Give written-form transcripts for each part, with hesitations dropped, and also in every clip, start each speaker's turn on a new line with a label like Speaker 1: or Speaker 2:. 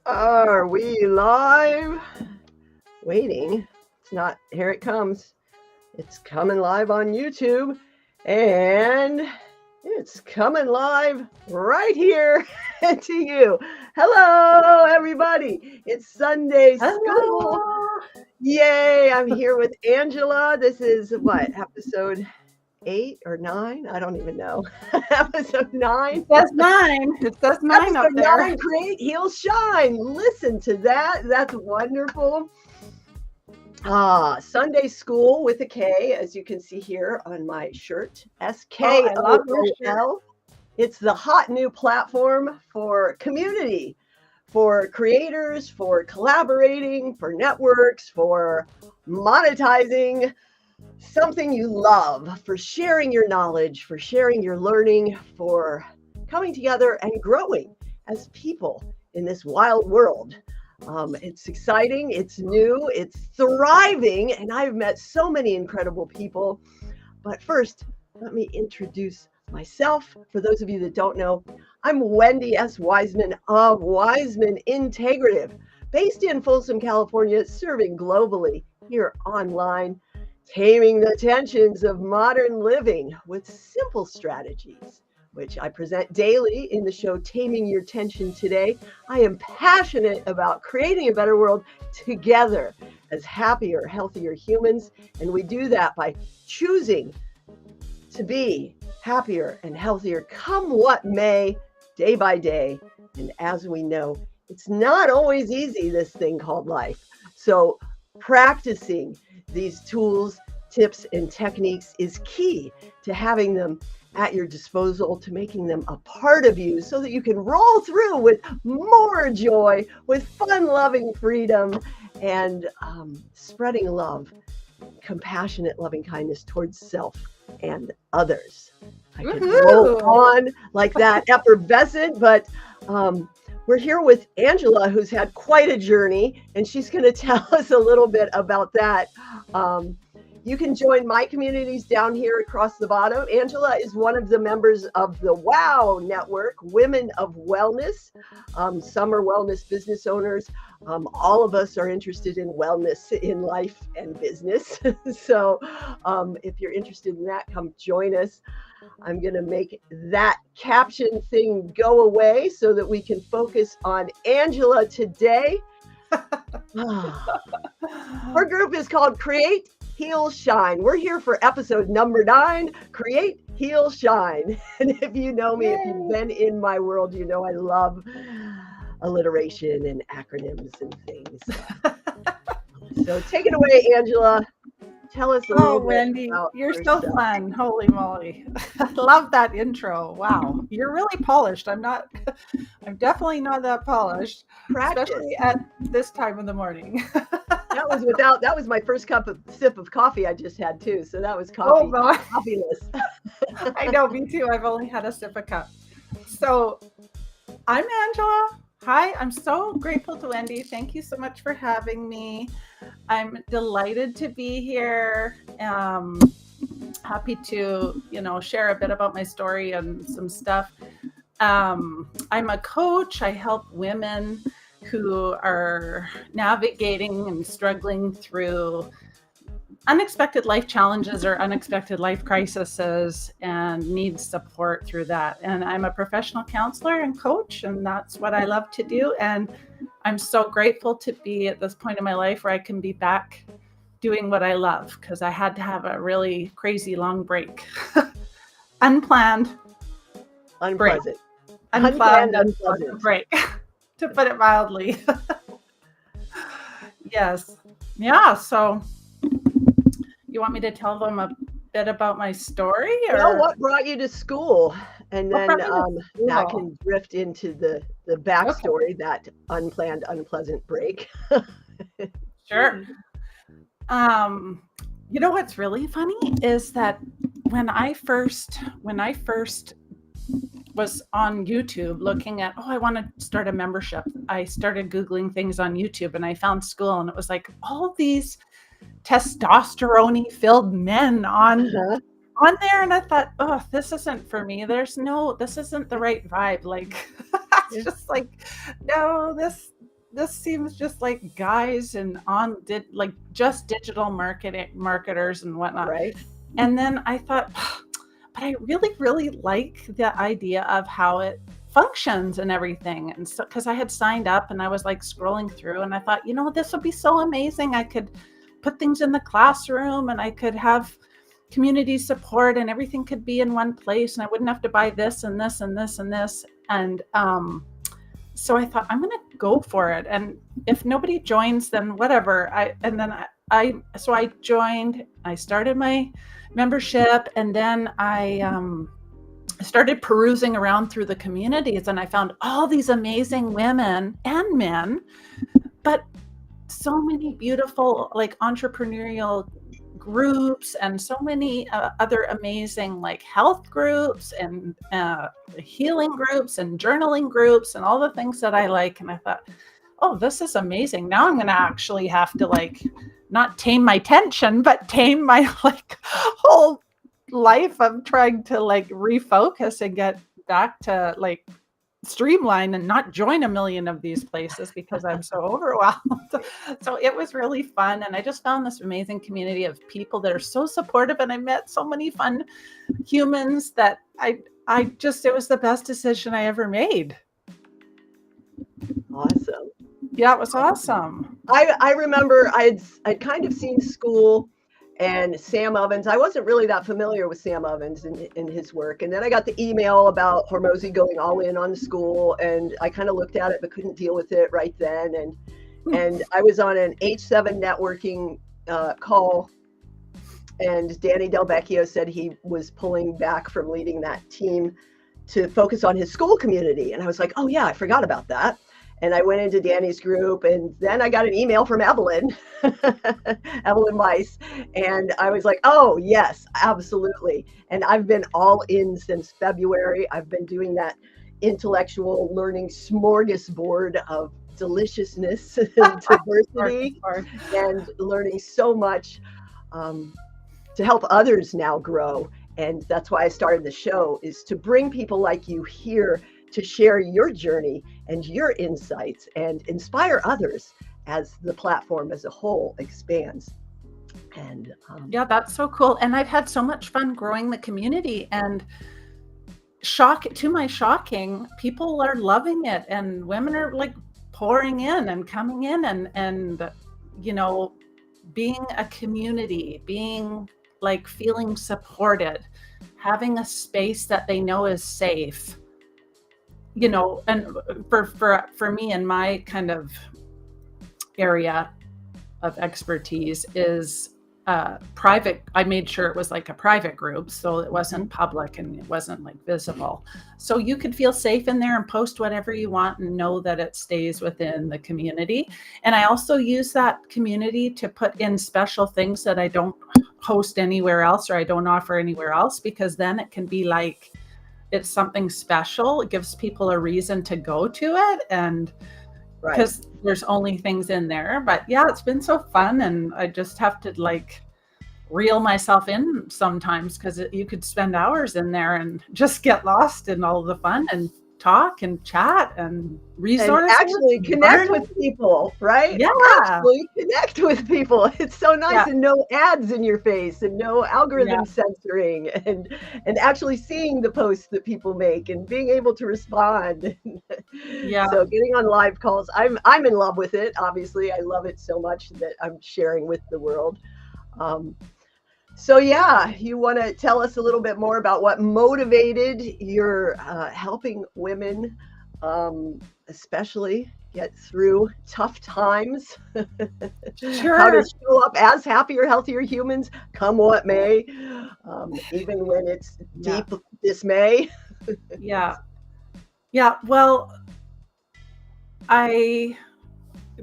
Speaker 1: Are we live? Waiting. It's not. Here it comes. It's coming live on YouTube. And it's coming live right here to you. Hello, everybody. It's Sunday Skool.
Speaker 2: Hello.
Speaker 1: Yay. I'm here with Angela. This is what, episode 8 or 9? I don't even know. Episode 9.
Speaker 2: It says 9. It says 9 up
Speaker 1: Episode
Speaker 2: there.
Speaker 1: 9, Create, Heal, Shine. Listen to that. That's wonderful. Sunday Skool with a K, as you can see here on my shirt.
Speaker 2: I love your shirt.
Speaker 1: SKOOL. It's the hot new platform for community, for creators, for collaborating, for networks, for monetizing something you love, for sharing your knowledge, for sharing your learning, for coming together and growing as people in this wild world. It's exciting, it's new, it's thriving, and I've met so many incredible people. But first, let me introduce myself. For those of you that don't know, I'm Wendy S. Wiseman of Wiseman Integrative, based in Folsom, California, serving globally here online, taming the tensions of modern living with simple strategies, which I present daily in the show Taming Your Tension Today. I am passionate about creating a better world together as happier, healthier humans. And we do that by choosing to be happier and healthier, come what may, day by day. And as we know, it's not always easy, this thing called life. So practicing these tools, tips, and techniques is key to having them at your disposal, to making them a part of you so that you can roll through with more joy, with fun, loving freedom, and spreading love, compassionate, loving kindness towards self and others. I could roll on like that, effervescent, but we're here with Angela, who's had quite a journey, and she's going to tell us a little bit about that. You can join my communities down here across the bottom. Angela is one of the members of the WOW Network, Women of Wellness. Some are wellness business owners. All of us are interested in wellness in life and business. So if you're interested in that, come join us. I'm going to make that caption thing go away so that we can focus on Angela today. Her group is called Create, Heal, Shine. We're here for episode number 9, Create, Heal, Shine. And if you know me, if you've been in my world, you know I love alliteration and acronyms and things. So take it away, Angela. Tell us a little bit
Speaker 2: Wendy,
Speaker 1: about
Speaker 2: you're
Speaker 1: yourself.
Speaker 2: so fun. Holy moly. I love that intro. Wow. You're really polished. I'm definitely not that polished,
Speaker 1: Practice.
Speaker 2: especially at this time of the morning.
Speaker 1: That was my first sip of coffee I just had too. So that was
Speaker 2: Oh, my.
Speaker 1: coffeeless.
Speaker 2: I know, me too. I've only had a sip of cup. So I'm Angela. Hi, I'm so grateful to Wendy. Thank you so much for having me. I'm delighted to be here. Happy to, share a bit about my story and some stuff. I'm a coach. I help women who are navigating and struggling through unexpected life challenges or unexpected life crises and need support through that. And I'm a professional counselor and coach, and that's what I love to do. And I'm so grateful to be at this point in my life where I can be back doing what I love, because I had to have a really crazy long break. Unplanned
Speaker 1: Unpleasant.
Speaker 2: break. Unplanned break, to put it mildly. Yes. Yeah. So you want me to tell them a bit about my story? Or
Speaker 1: Well, what brought you to school? And then that can drift into the backstory, that unplanned, unpleasant break.
Speaker 2: Sure. What's really funny is that when I first was on YouTube looking at, I want to start a membership, I started Googling things on YouTube and I found Skool, and it was like all these testosterone filled men on there, and I thought, this isn't for me. This isn't the right vibe. Like, was just like, no, this seems just like guys and like just digital marketers and whatnot.
Speaker 1: Right.
Speaker 2: And then I thought, but I really, really like the idea of how it functions and everything. And so, because I had signed up and I was like scrolling through and I thought, this would be so amazing. I could put things in the classroom and I could have community support and everything could be in one place and I wouldn't have to buy this and this and this and this. And so I thought, I'm going to go for it. And if nobody joins, then whatever. So I joined, I started my membership, and then I started perusing around through the communities, and I found all these amazing women and men, but so many beautiful like entrepreneurial groups and so many other amazing like health groups and healing groups and journaling groups and all the things that I like. And I thought, oh, this is amazing. Now I'm going to actually have to like not tame my tension, but tame my like whole life of trying to like refocus and get back to like streamline and not join a million of these places because I'm so overwhelmed. So it was really fun. And I just found this amazing community of people that are so supportive. And I met so many fun humans that it was the best decision I ever made.
Speaker 1: Awesome.
Speaker 2: Yeah, it was awesome.
Speaker 1: I remember I'd kind of seen Skool and Sam Ovens. I wasn't really that familiar with Sam Ovens and his work. And then I got the email about Hormozi going all in on Skool, and I kind of looked at it but couldn't deal with it right then. And I was on an H7 networking call, and Danny Del Vecchio said he was pulling back from leading that team to focus on his Skool community. And I was like, oh yeah, I forgot about that. And I went into Danny's group, and then I got an email from Evelyn, Evelyn Weiss. And I was like, oh, yes, absolutely. And I've been all in since February. I've been doing that intellectual learning smorgasbord of deliciousness and diversity and learning so much to help others now grow. And that's why I started the show, is to bring people like you here to share your journey and your insights and inspire others as the platform as a whole expands. And
Speaker 2: yeah, that's so cool. And I've had so much fun growing the community, and to my shocking, people are loving it, and women are like pouring in and coming in and being a community, being like feeling supported, having a space that they know is safe. And for me and my kind of area of expertise is private. I made sure it was like a private group, so it wasn't public and it wasn't like visible. So you could feel safe in there and post whatever you want and know that it stays within the community. And I also use that community to put in special things that I don't host anywhere else or I don't offer anywhere else, because then it can be like, it's something special. It gives people a reason to go to it, and because there's only things in there. But yeah, it's been so fun, and I just have to like reel myself in sometimes, because you could spend hours in there and just get lost in all the fun and talk and chat and resources.
Speaker 1: And actually connect with people, right?
Speaker 2: Yeah.
Speaker 1: Actually connect with people. It's so nice, and no ads in your face and no algorithm censoring, and actually seeing the posts that people make and being able to respond.
Speaker 2: Yeah.
Speaker 1: So getting on live calls, I'm in love with it. Obviously, I love it so much that I'm sharing with the world. So yeah, you want to tell us a little bit more about what motivated your helping women, especially get through tough times?
Speaker 2: Sure.
Speaker 1: How to show up as happier, healthier humans, come what may, even when it's deep dismay.
Speaker 2: Yeah. Well, I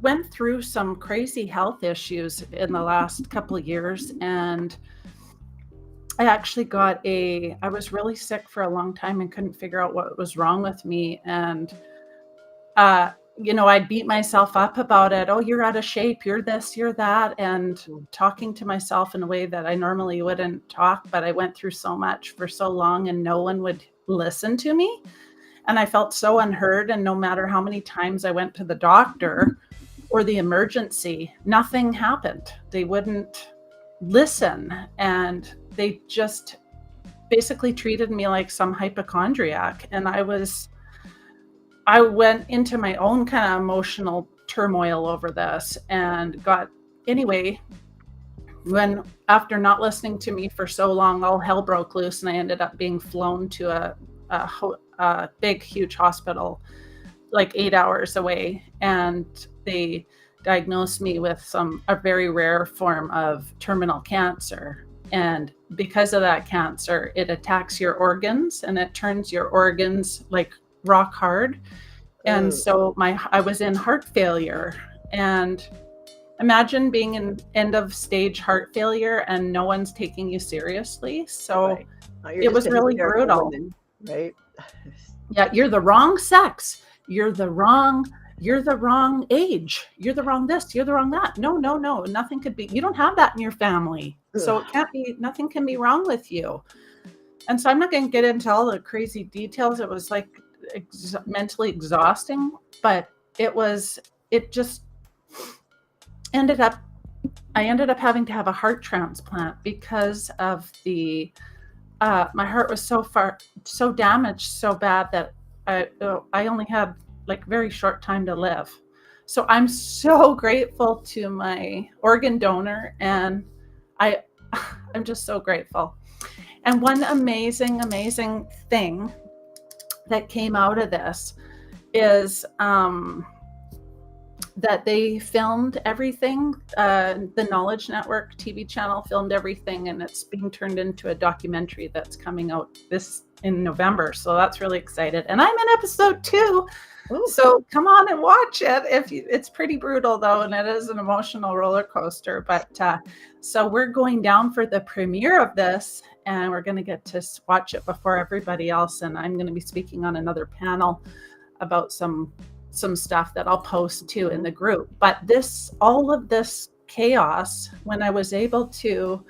Speaker 2: went through some crazy health issues in the last couple of years, and I actually I was really sick for a long time and couldn't figure out what was wrong with me. And, I beat myself up about it. Oh, you're out of shape. You're this, you're that. And talking to myself in a way that I normally wouldn't talk, but I went through so much for so long and no one would listen to me. And I felt so unheard. And no matter how many times I went to the doctor or the emergency, nothing happened. They wouldn't listen. And they just basically treated me like some hypochondriac. And I went into my own kind of emotional turmoil over this and anyway, after not listening to me for so long, all hell broke loose and I ended up being flown to a big, huge hospital, like 8 hours away. And they diagnosed me with a very rare form of terminal cancer. And because of that cancer, it attacks your organs and it turns your organs like rock hard. And so I was in heart failure, and imagine being in end of stage heart failure and no one's taking you seriously. So it was really brutal.
Speaker 1: Women, right?
Speaker 2: Yeah, you're the wrong sex. You're the wrong age. You're the wrong this, you're the wrong that. No, nothing could be. You don't have that in your family. So nothing can be wrong with you. And so I'm not going to get into all the crazy details. It was like mentally exhausting, but it just ended up, I ended up having to have a heart transplant because of my heart was so damaged, so bad that I only had like very short time to live. So I'm so grateful to my organ donor, and I'm just so grateful. And one amazing thing that came out of this is that they filmed everything. The Knowledge Network TV channel filmed everything, and it's being turned into a documentary that's coming out in November. So that's really excited. And I'm in episode 2. Ooh. So come on and watch it. It's pretty brutal though, and it is an emotional roller coaster. But so we're going down for the premiere of this, and we're going to get to watch it before everybody else. And I'm going to be speaking on another panel about some stuff that I'll post too in the group. But all of this chaos, when I was able to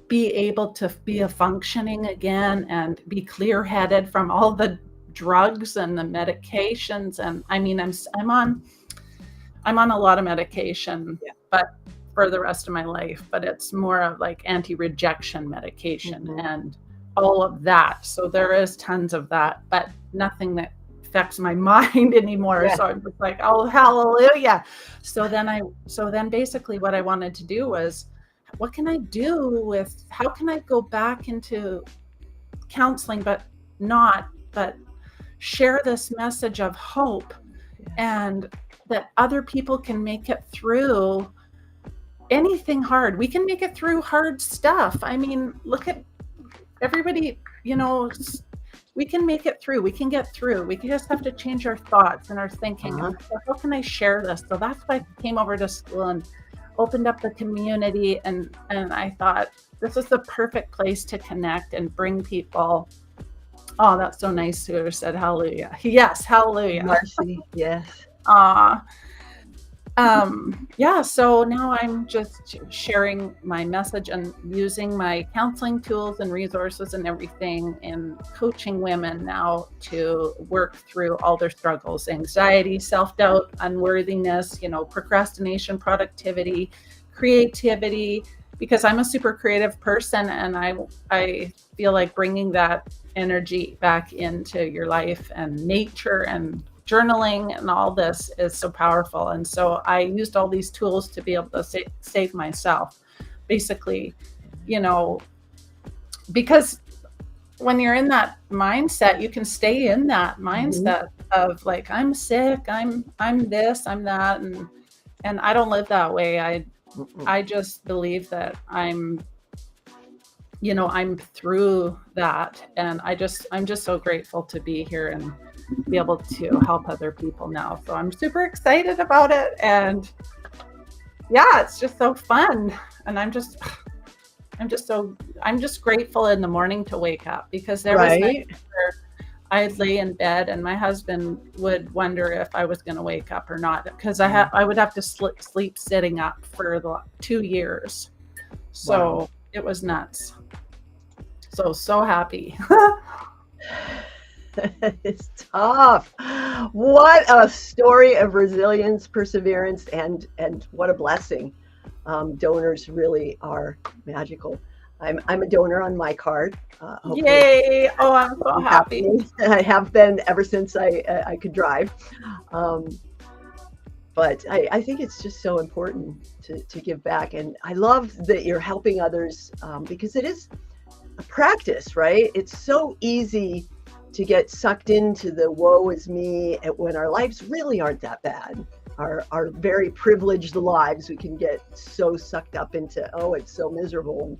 Speaker 2: be a functioning again and be clear-headed from all the drugs and the medications, and I mean I'm on a lot of medication, but for the rest of my life, but it's more of like anti-rejection medication and all of that. So there is tons of that, but nothing that affects my mind anymore. Yeah. So I'm just like, oh, hallelujah. So then basically what I wanted to do was, what can I do how can I go back into counseling, but share this message of hope, and that other people can make it through anything hard. We can make it through hard stuff. I mean, look at everybody, we can make it through. We can get through. We just have to change our thoughts and our thinking. So how can I share this? So that's why I came over to school and opened up the community. And I thought, this is the perfect place to connect and bring people. Oh, that's so nice. Whoever said hallelujah. Yes, hallelujah.
Speaker 1: Marcy, yes.
Speaker 2: Yeah, so now I'm just sharing my message and using my counseling tools and resources and everything, and coaching women now to work through all their struggles: anxiety, self-doubt, unworthiness, procrastination, productivity, creativity, because I'm a super creative person, and I feel like bringing that energy back into your life, and nature and journaling and all this is so powerful. And so I used all these tools to be able to save myself, basically, because when you're in that mindset, you can stay in that mindset of like, I'm sick, I'm this, I'm that. And I don't live that way. I just believe that I'm through that. And I'm just so grateful to be here and be able to help other people now. So I'm super excited about it. And yeah, it's just so fun. And I'm just grateful in the morning to wake up, because there was nights where I'd lay in bed and my husband would wonder if I was going to wake up or not, because I would have to sleep sitting up for 2 years. So It was nuts. So happy.
Speaker 1: It's tough. What a story of resilience, perseverance, and what a blessing. Donors really are magical. I'm a donor on my card. Hopefully,
Speaker 2: Yay! Oh, I'm so
Speaker 1: I'm
Speaker 2: happy.
Speaker 1: happening. I have been ever since I could drive. Um, but I think it's just so important to give back. And I love that you're helping others because it is a practice, right? It's so easy to get sucked into the woe is me when our lives really aren't that bad. Our very privileged lives, we can get so sucked up into, oh, it's so miserable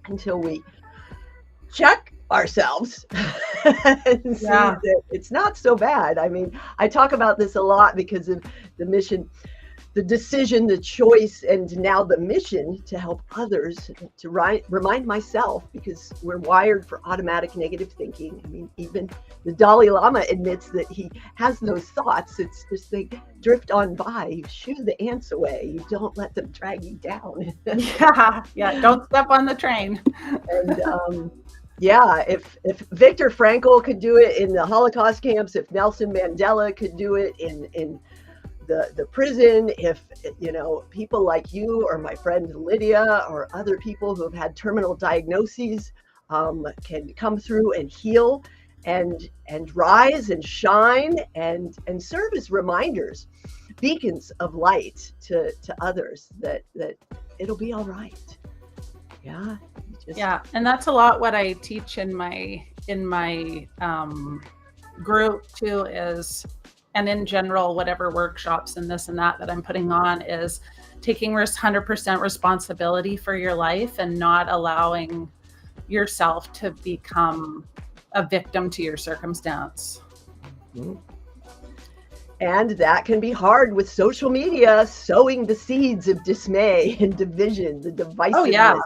Speaker 1: until we check ourselves and see
Speaker 2: Yeah.
Speaker 1: that it's not so bad. I mean, I talk about this a lot because of the mission, the decision, the choice, and now the mission to help others, to remind myself, because we're wired for automatic negative thinking. I mean, even the Dalai Lama admits that he has those thoughts. It's just they drift on by. You shoo the ants away. You don't let them drag you down.
Speaker 2: Yeah. Don't step on the train.
Speaker 1: And yeah, if Viktor Frankl could do it in the Holocaust camps, if Nelson Mandela could do it in the prison, if people like you or my friend Lydia or other people who have had terminal diagnoses can come through and heal and rise and shine and serve as reminders, beacons of light to others that it'll be all right. Yeah.
Speaker 2: Yeah, and that's a lot what I teach in my group too, is, and in general, whatever workshops and this and that I'm putting on, is taking 100% responsibility for your life and not allowing yourself to become a victim to your circumstance.
Speaker 1: Mm-hmm. And that can be hard with social media, sowing the seeds of dismay and division, the divisiveness.
Speaker 2: Oh yeah.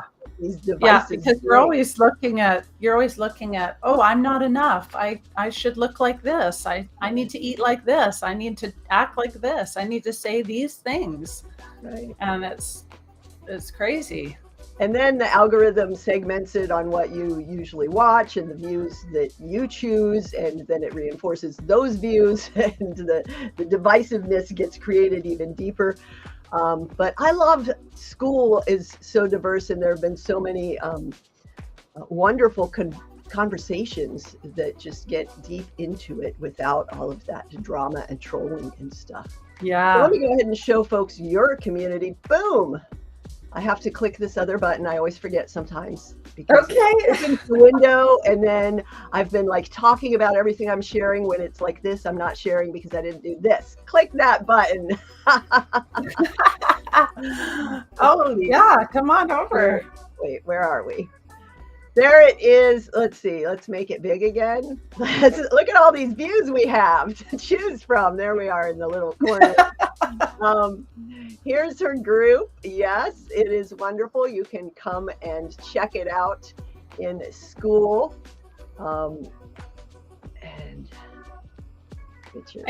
Speaker 1: These devices.
Speaker 2: Yeah, because you're always looking at, oh, I'm not enough. I should look like this. I need to eat like this. I need to act like this. I need to say these things.
Speaker 1: Right.
Speaker 2: And it's crazy.
Speaker 1: And then the algorithm segments it on what you usually watch and the views that you choose, and then it reinforces those views, and the divisiveness gets created even deeper. But I love school is so diverse, and there have been so many wonderful conversations that just get deep into it without all of that drama and trolling and stuff.
Speaker 2: Yeah.
Speaker 1: So let me go ahead and show folks your community. Boom. I have to click this other button. I always forget sometimes because it opens the window, and then I've been like talking about everything I'm sharing. When it's like this, I'm not sharing because I didn't do this. Click that button.
Speaker 2: Oh yeah, come on over.
Speaker 1: Wait, where are we? There it is. Let's see. Let's make it big again. Look at all these views we have to choose from. There we are in the little corner. Here's her group. Yes, it is wonderful. You can come and check it out in school. And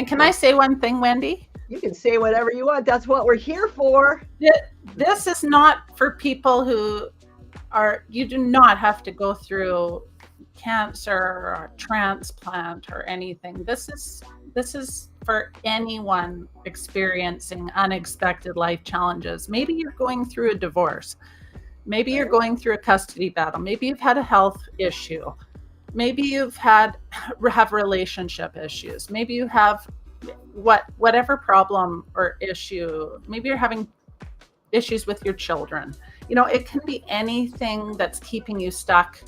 Speaker 2: can I say one thing, Wendy?
Speaker 1: You can say whatever you want. That's what we're here for.
Speaker 2: This is not for people who you do not have to go through cancer or transplant or anything. This is for anyone experiencing unexpected life challenges. Maybe you're going through a divorce. Maybe you're going through a custody battle. Maybe you've had a health issue. Maybe you've have relationship issues. Maybe you have whatever problem or issue. Maybe you're having issues with your children. It can be anything that's keeping you stuck,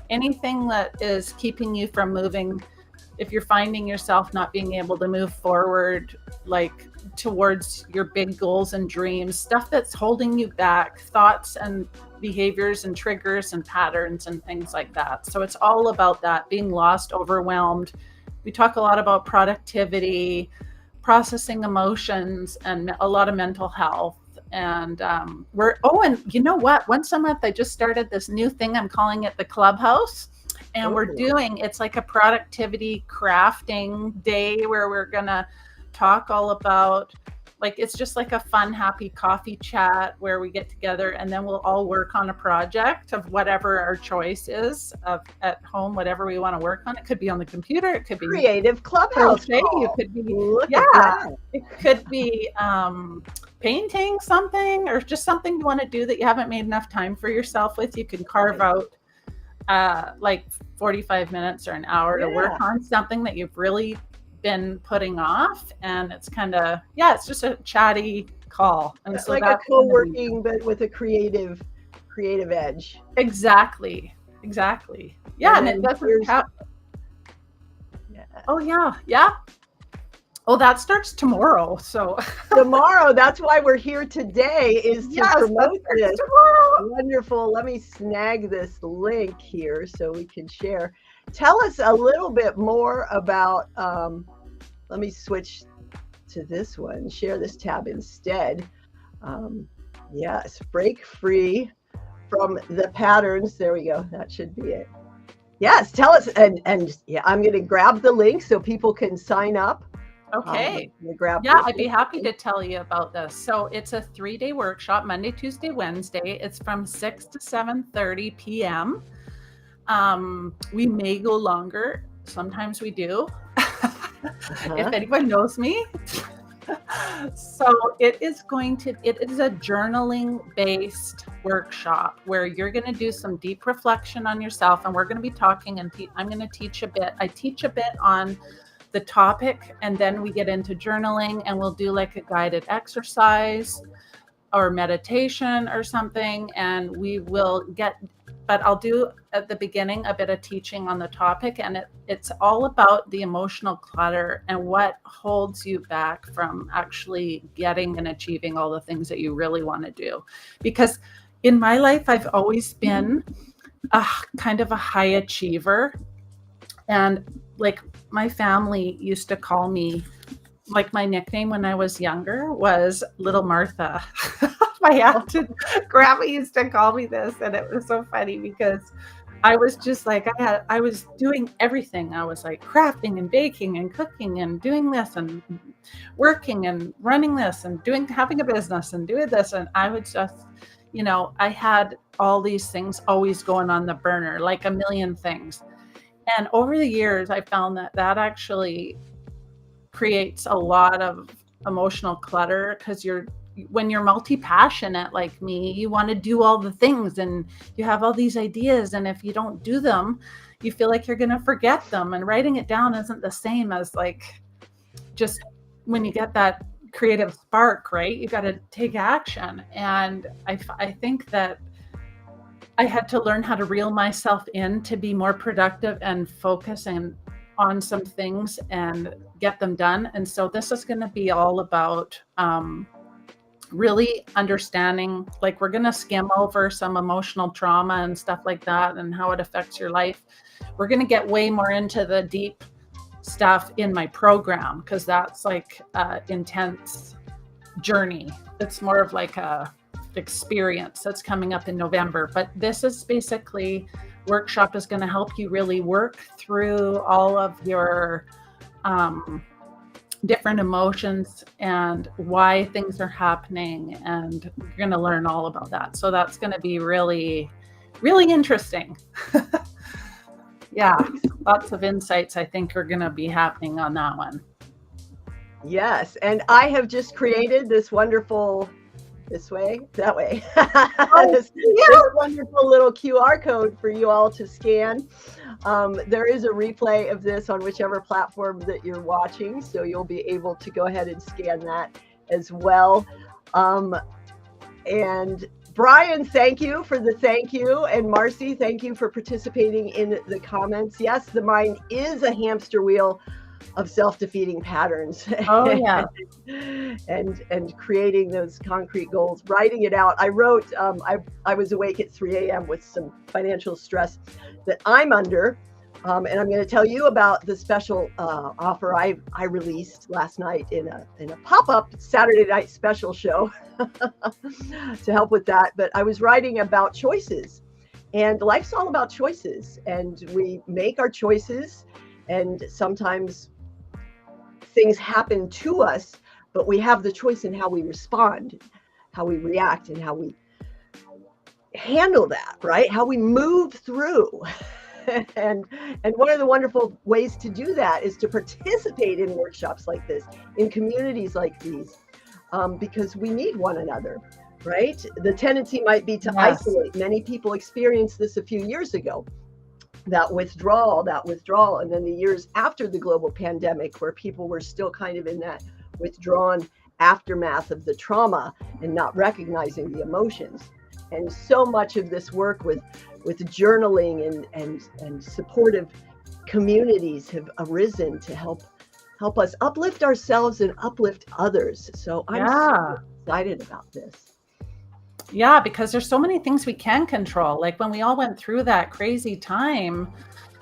Speaker 2: anything that is keeping you from moving. If you're finding yourself not being able to move forward, like towards your big goals and dreams, stuff that's holding you back, thoughts and behaviors and triggers and patterns and things like that. So it's all about that, being lost, overwhelmed. We talk a lot about productivity, processing emotions, and a lot of mental health. And and you know what? Once a month, I just started this new thing. I'm calling it the Clubhouse. And it's like a productivity crafting day where we're going to talk all about like, it's just like a fun, happy coffee chat where we get together and then we'll all work on a project of whatever our choice is of at home, whatever we want to work on. It could be on the computer. It could be
Speaker 1: Creative clubhouse
Speaker 2: crochet.
Speaker 1: call.
Speaker 2: You could be,
Speaker 1: Look
Speaker 2: yeah,
Speaker 1: at that.
Speaker 2: it could be painting something, or just something you want to do that you haven't made enough time for yourself with. You can carve out like 45 minutes or an hour to work on something that you've really been putting off, and it's kind of, it's just a chatty call. And so
Speaker 1: like a co-working, but with a creative edge. Exactly.
Speaker 2: Yeah, and it doesn't have. Oh yeah. Oh, that starts tomorrow. So
Speaker 1: tomorrow, that's why we're here today, is to promote this.
Speaker 2: Tomorrow.
Speaker 1: Wonderful. Let me snag this link here so we can share. Tell us a little bit more about, let me switch to this one, share this tab instead. Yes, break free from the patterns. There we go. That should be it. Yes, tell us. And I'm going to grab the link so people can sign up.
Speaker 2: Okay.
Speaker 1: Grab
Speaker 2: I'd be happy to tell you about this. So it's a 3-day workshop, Monday, Tuesday, Wednesday. It's from 6 to 7:30 p.m. We may go longer. Sometimes we do. If anyone knows me. So it is a journaling based workshop where you're going to do some deep reflection on yourself, and we're going to be talking, and I'm going to teach a bit. I teach a bit on the topic, and then we get into journaling, and we'll do like a guided exercise or meditation or something, and we will but I'll do at the beginning a bit of teaching on the topic, and it's all about the emotional clutter and what holds you back from actually getting and achieving all the things that you really want to do. Because in my life, I've always been a kind of a high achiever, and like my family used to call me, like my nickname when I was younger was Little Martha. My aunt and grandma used to call me this, and it was so funny because I was just like, I was doing everything. I was like crafting and baking and cooking and doing this and working and running this and having a business and doing this. And I would just, I had all these things always going on the burner, like a million things. And over the years, I found that actually creates a lot of emotional clutter, because when you're multi-passionate like me, you want to do all the things and you have all these ideas, and if you don't do them, you feel like you're going to forget them. And writing it down isn't the same as like just when you get that creative spark, right? You got to take action. And I think that I had to learn how to reel myself in to be more productive and focus on some things and get them done. And so this is going to be all about really understanding, like we're going to skim over some emotional trauma and stuff like that and how it affects your life. We're going to get way more into the deep stuff in my program, because that's like an intense journey. It's more of like a experience that's coming up in November. But this is basically, workshop is going to help you really work through all of your different emotions and why things are happening, and you're going to learn all about that. So that's going to be really, really interesting. Yeah, lots of insights I think are going to be happening on that one.
Speaker 1: Yes, and I have just created this wonderful, this wonderful little QR code for you all to scan. There is a replay of this on whichever platform that you're watching, so you'll be able to go ahead and scan that as well. And Brian, thank you for the thank you. And Marcy, thank you for participating in the comments. Yes, the mind is a hamster wheel of self-defeating patterns.
Speaker 2: Oh yeah.
Speaker 1: and creating those concrete goals, writing it out. I wrote, I was awake at 3 a.m. with some financial stress that I'm under. And I'm going to tell you about the special offer I released last night in a pop-up Saturday night special show to help with that. But I was writing about choices, and life's all about choices, and we make our choices, and sometimes things happen to us, but we have the choice in how we respond, how we react, and how we handle that, right? How we move through. and one of the wonderful ways to do that is to participate in workshops like this, in communities like these, because we need one another, right? The tendency might be to isolate. Many people experienced this a few years ago, that withdrawal, and then the years after the global pandemic, where people were still kind of in that withdrawn aftermath of the trauma and not recognizing the emotions. And so much of this work with journaling and supportive communities have arisen to help us uplift ourselves and uplift others. So I'm super excited about this.
Speaker 2: Yeah, because there's so many things we can control. Like when we all went through that crazy time,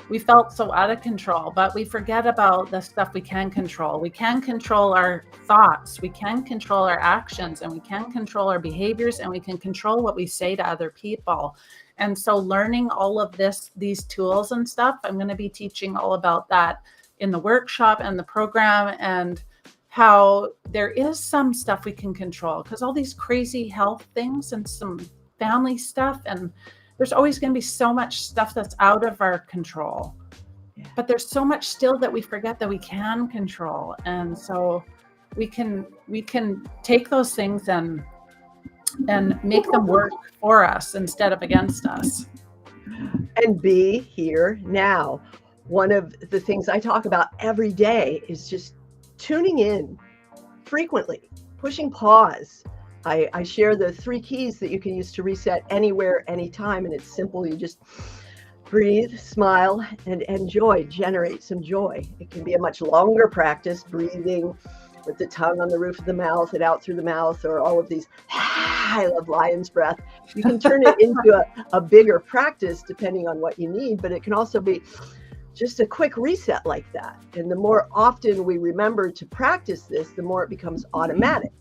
Speaker 2: we felt so out of control, but we forget about the stuff we can control. We can control our thoughts, we can control our actions, and we can control our behaviors, and we can control what we say to other people. And so learning all of these tools and stuff, I'm going to be teaching all about that in the workshop and the program, and how there is some stuff we can control, because all these crazy health things and some family stuff, and there's always going to be so much stuff that's out of our control. But there's so much still that we forget that we can control. And so we can take those things and make them work for us instead of against us.
Speaker 1: And be here now. One of the things I talk about every day is just tuning in frequently, pushing pause. I share the 3 keys that you can use to reset anywhere, anytime. And it's simple. You just breathe, smile, and enjoy. Generate some joy. It can be a much longer practice, breathing with the tongue on the roof of the mouth and out through the mouth, or all of these, I love lion's breath. You can turn it into a bigger practice depending on what you need, but it can also be just a quick reset like that. And the more often we remember to practice this, the more it becomes automatic.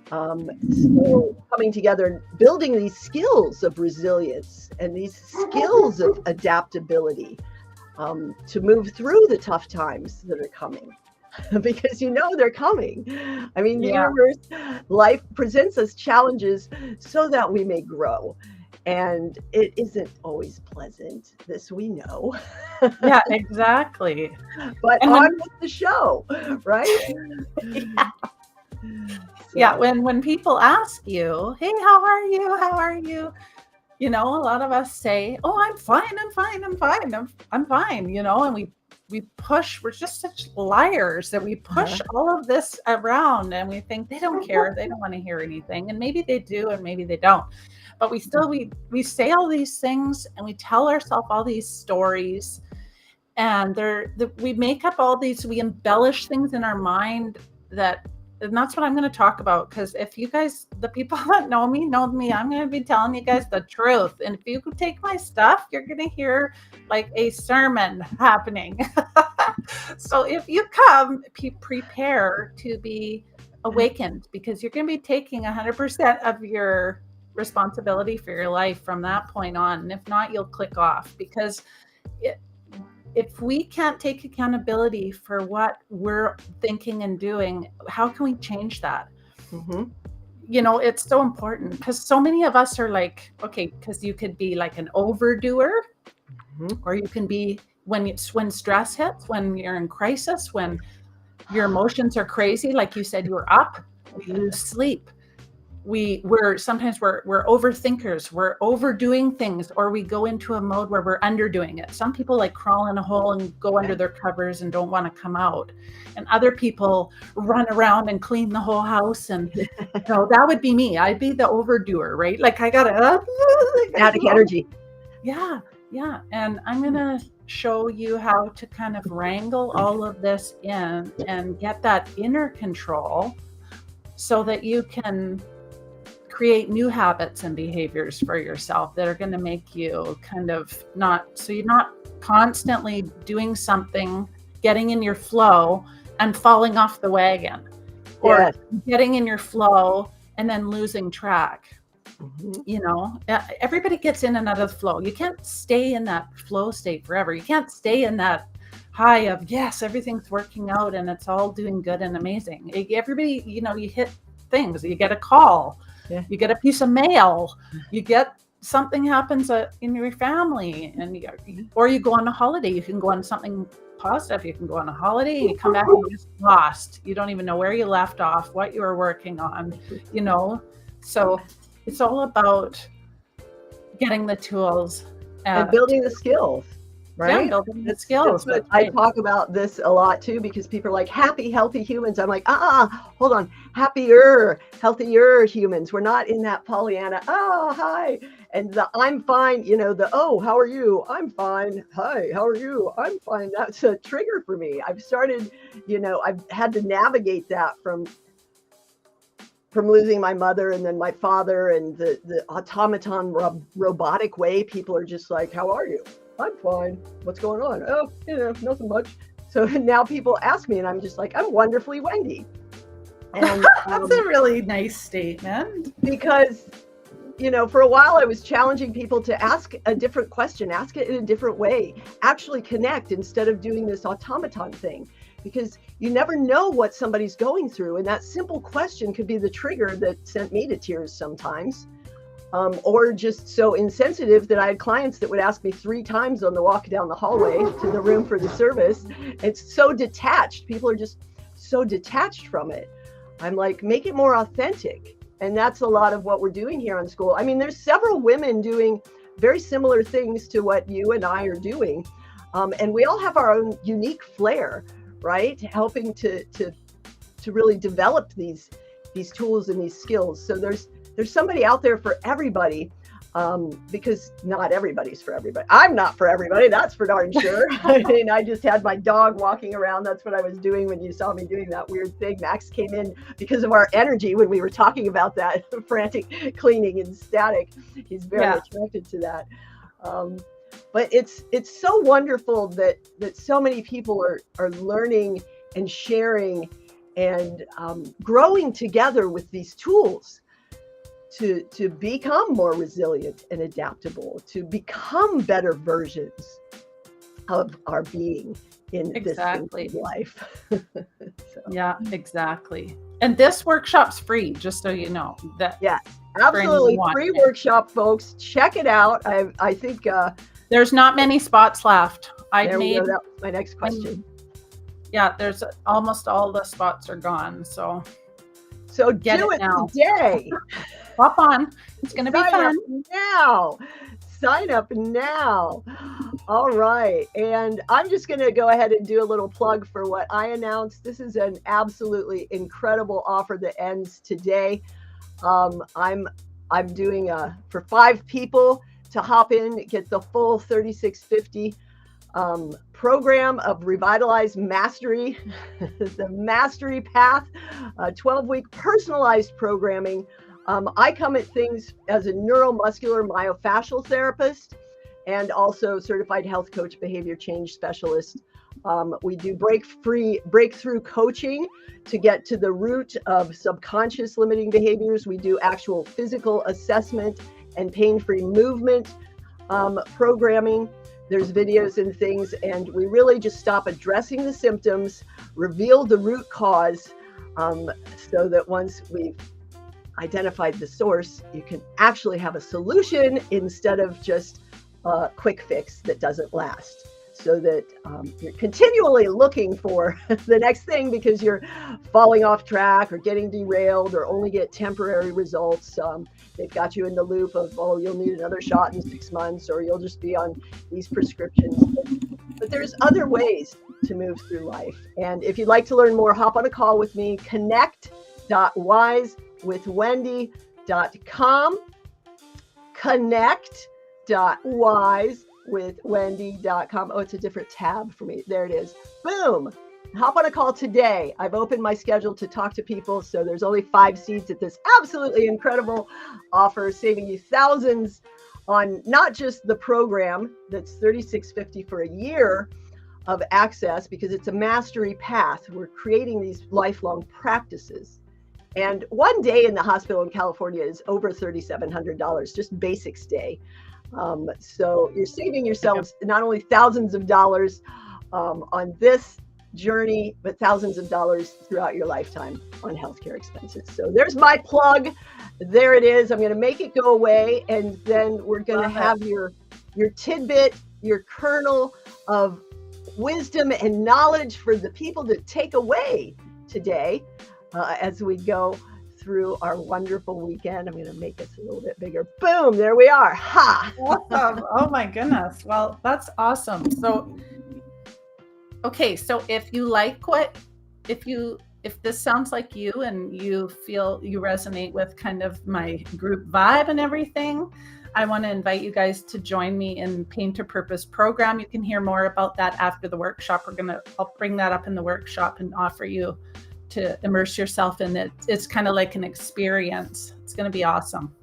Speaker 1: So coming together and building these skills of resilience and these skills of adaptability to move through the tough times that are coming, because they're coming. I mean, the universe, life presents us challenges so that we may grow. And it isn't always pleasant, this we know.
Speaker 2: Yeah, exactly.
Speaker 1: But on with the show, right?
Speaker 2: Yeah, when people ask you, hey, how are you? How are you? A lot of us say, oh, I'm fine. I'm fine, and we push, we're just such liars that we push all of this around, and we think they don't care, they don't want to hear anything. And maybe they do, and maybe they don't. But we still, we say all these things, and we tell ourselves all these stories, and we make up all these, we embellish things in our mind and that's what I'm going to talk about. Because if you guys, the people that know me, I'm going to be telling you guys the truth. And if you could take my stuff, you're going to hear like a sermon happening. So if you come, prepare to be awakened, because you're going to be taking 100% of your responsibility for your life from that point on. And if not, you'll click off, because if we can't take accountability for what we're thinking and doing, how can we change that? Mm-hmm. It's so important, because so many of us are like, okay, because you could be like an overdoer, or you can be when stress hits, when you're in crisis, when your emotions are crazy, like you said, you're up, we lose sleep. We're sometimes overthinkers, we're overdoing things, or we go into a mode where we're underdoing it. Some people like crawl in a hole and go under their covers and don't want to come out. And other people run around and clean the whole house. And that would be me. I'd be the overdoer, right? Like I gotta
Speaker 1: static energy.
Speaker 2: Yeah. And I'm gonna show you how to kind of wrangle all of this in and get that inner control, so that you can create new habits and behaviors for yourself that are going to make you kind of so you're not constantly doing something, getting in your flow and falling off the wagon, or getting in your flow and then losing track. Everybody gets in and out of the flow. You can't stay in that flow state forever. You can't stay in that high of, yes, everything's working out and it's all doing good and amazing. Everybody, you hit things, you get a call, you get a piece of mail, you get something happens in your family, or you go on a holiday. You can go on something positive. You can go on a holiday and you come back and you're just lost. You don't even know where you left off, what you were working on, So it's all about getting the tools
Speaker 1: and building the skills. Right?
Speaker 2: Yeah, building the skills.
Speaker 1: I talk about this a lot too, because people are like, happy, healthy humans. I'm like, hold on. Happier, healthier humans. We're not in that Pollyanna. Oh, hi. And the I'm fine, oh, how are you? I'm fine. Hi, how are you? I'm fine. That's a trigger for me. I've started, I've had to navigate that from losing my mother and then my father, and the automaton robotic way. People are just like, how are you? I'm fine. What's going on? Oh, nothing much. So now people ask me and I'm just like, I'm wonderfully Wendy. And
Speaker 2: that's a really nice statement.
Speaker 1: Because, for a while I was challenging people to ask a different question, ask it in a different way, actually connect instead of doing this automaton thing, because you never know what somebody's going through. And that simple question could be the trigger that sent me to tears sometimes. Or just so insensitive that I had clients that would ask me 3 times on the walk down the hallway to the room for the service. It's so detached. People are just so detached from it. I'm like, make it more authentic. And that's a lot of what we're doing here on Skool. I mean, there's several women doing very similar things to what you and I are doing. And we all have our own unique flair, right? Helping to really develop these tools and these skills. So there's somebody out there for everybody, because not everybody's for everybody. I'm not for everybody, that's for darn sure. I mean, I just had my dog walking around. That's what I was doing when you saw me doing that weird thing. Max came in because of our energy when we were talking about that frantic cleaning and static. He's very attracted to that. But it's so wonderful that so many people are learning and sharing and growing together with these tools to become more resilient and adaptable, to become better versions of our being in this life.
Speaker 2: Yeah, exactly. And this workshop's free, just so you know.
Speaker 1: Absolutely free workshop, folks. Check it out. I think
Speaker 2: there's not many spots left.
Speaker 1: That was my next question.
Speaker 2: There's almost all the spots are gone. So
Speaker 1: get do it now. Today.
Speaker 2: Hop on. It's going to be fun.
Speaker 1: Sign up now. All right. And I'm just going to go ahead and do a little plug for what I announced. This is an absolutely incredible offer that ends today. I'm doing for 5 people to hop in, get the full 3650 program of Revitalized Mastery, the Mastery Path, 12-week personalized programming. I come at things as a neuromuscular myofascial therapist and also certified health coach, behavior change specialist. We do breakthrough coaching to get to the root of subconscious limiting behaviors. We do actual physical assessment and pain-free movement programming. There's videos and things, and we really just stop addressing the symptoms, reveal the root cause, so that once we've identified the source, you can actually have a solution instead of just a quick fix that doesn't last. So that you're continually looking for the next thing because you're falling off track or getting derailed or only get temporary results. They've got you in the loop of, oh, you'll need another shot in 6 months, or you'll just be on these prescriptions. But there's other ways to move through life. And if you'd like to learn more, hop on a call with me, connect.wisewithwendy.com, connect.wisewithwendy.com. Oh, it's a different tab for me. There it is. Boom. Hop on a call today. I've opened my schedule to talk to people. So there's only 5 seats at this absolutely incredible offer, saving you thousands on not just the program that's $36.50 for a year of access, because it's a mastery path. We're creating these lifelong practices. And one day in the hospital in California is over $3,700, just basic stay. So you're saving yourselves not only thousands of dollars on this journey, but thousands of dollars throughout your lifetime on healthcare expenses. So there's my plug. There it is. I'm going to make it go away, and then we're going to have your tidbit, your kernel of wisdom and knowledge for the people to take away today as we go through our wonderful weekend. I'm going to make this a little bit bigger. Boom, there we are. Ha!
Speaker 2: Awesome. Oh my goodness. Well, that's awesome. So, okay, so if this sounds like you and you feel you resonate with kind of my group vibe and everything, I want to invite you guys to join me in Pain to Purpose program. You can hear more about that after the workshop. I'll bring that up in the workshop and offer you to immerse yourself in it. It's kind of like an experience. It's going to be awesome.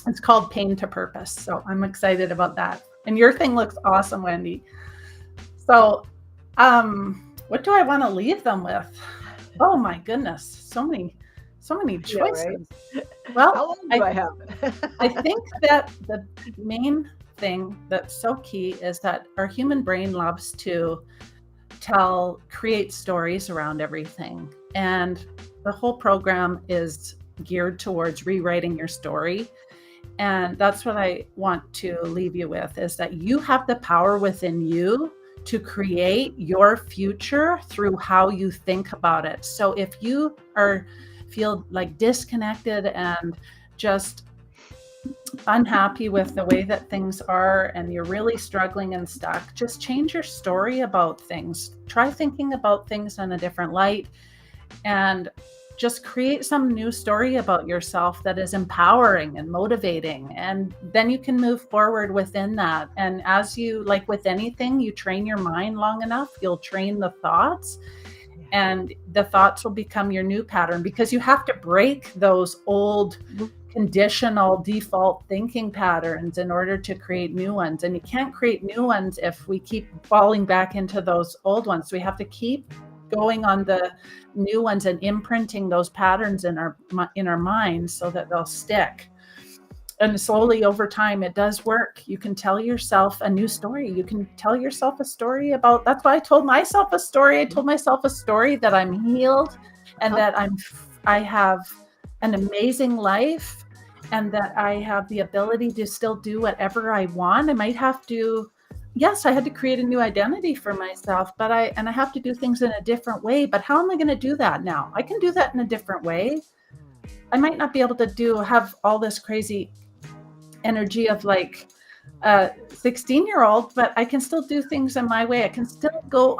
Speaker 2: It's called Pain to Purpose. So I'm excited about that. And your thing looks awesome, Wendy. So, what do I want to leave them with? Oh my goodness. So many choices.
Speaker 1: Yeah, right?
Speaker 2: Well,
Speaker 1: how long do I have?
Speaker 2: I think that the main thing that's so key is that our human brain loves to create stories around everything. And the whole program is geared towards rewriting your story. And that's what I want to leave you with, is that you have the power within you to create your future through how you think about it. So if you feel like disconnected and just unhappy with the way that things are, and you're really struggling and stuck, just change your story about things. Try thinking about things in a different light, and just create some new story about yourself that is empowering and motivating. And then you can move forward within that. And as you, like with anything, you train your mind long enough, you'll train the thoughts, and the thoughts will become your new pattern, because you have to break those old conditional default thinking patterns in order to create new ones. And you can't create new ones if we keep falling back into those old ones. So we have to keep going on the new ones and imprinting those patterns in our minds so that they'll stick. And slowly over time, it does work. You can tell yourself a new story. You can tell yourself a story about, that's why I told myself a story. I told myself a story that I'm healed, and that I have an amazing life, and that I have the ability to still do whatever I want. I might have to, yes, I had to create a new identity for myself, but I have to do things in a different way. But how am I going to do that now? I can do that in a different way. I might not be able to have all this crazy energy of like a 16-year-old, but I can still do things in my way. I can still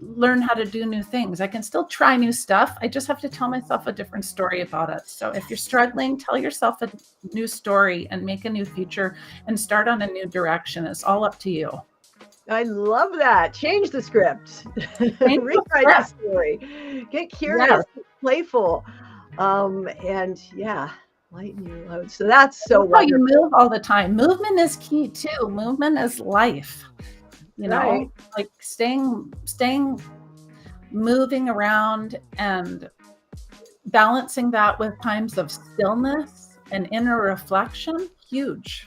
Speaker 2: learn how to do new things. I can still try new stuff. I just have to tell myself a different story about it. So if you're struggling, tell yourself a new story and make a new future and start on a new direction. It's all up to you.
Speaker 1: I love that. Change the script. Rewrite the story. Get curious, playful, and lighten your load. So that's so wonderful.
Speaker 2: You move all the time. Movement is key too. Movement is life. You know, like staying moving around and balancing that with times of stillness and inner reflection. Huge.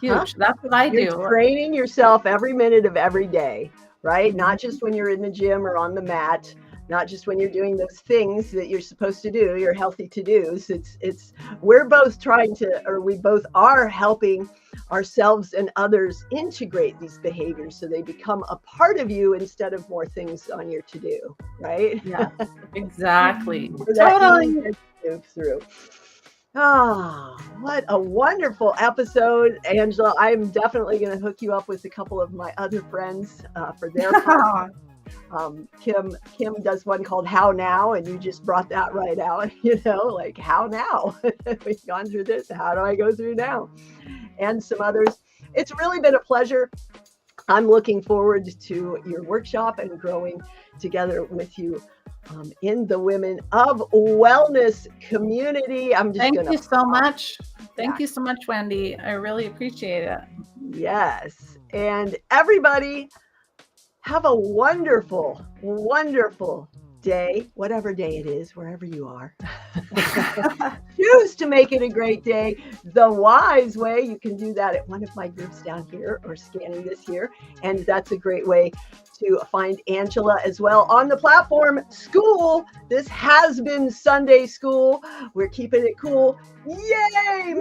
Speaker 2: That's what I do.
Speaker 1: You're training yourself every minute of every day, right? Not just when you're in the gym or on the mat, not just when you're doing those things that you're supposed to do, your healthy to-dos. We both are helping ourselves and others integrate these behaviors so they become a part of you instead of more things on your to-do, right?
Speaker 2: Yeah, exactly.
Speaker 1: Totally. Move through. Oh, what a wonderful episode, Angela. I'm definitely going to hook you up with a couple of my other friends for their podcast. Kim does one called How Now, and you just brought that right out, like how now? We've gone through this. How do I go through now? And some others. It's really been a pleasure. I'm looking forward to your workshop and growing together with you in the Women of Wellness community. Thank you so much.
Speaker 2: Thank you so much, Wendy. I really appreciate it.
Speaker 1: Yes. And everybody, have a wonderful, wonderful day, whatever day it is, wherever you are. Choose to make it a great day the wise way. You can do that at one of my groups down here or scanning this here. And that's a great way to find Angela as well on the platform School. This has been Sunday School. We're keeping it cool. Yay!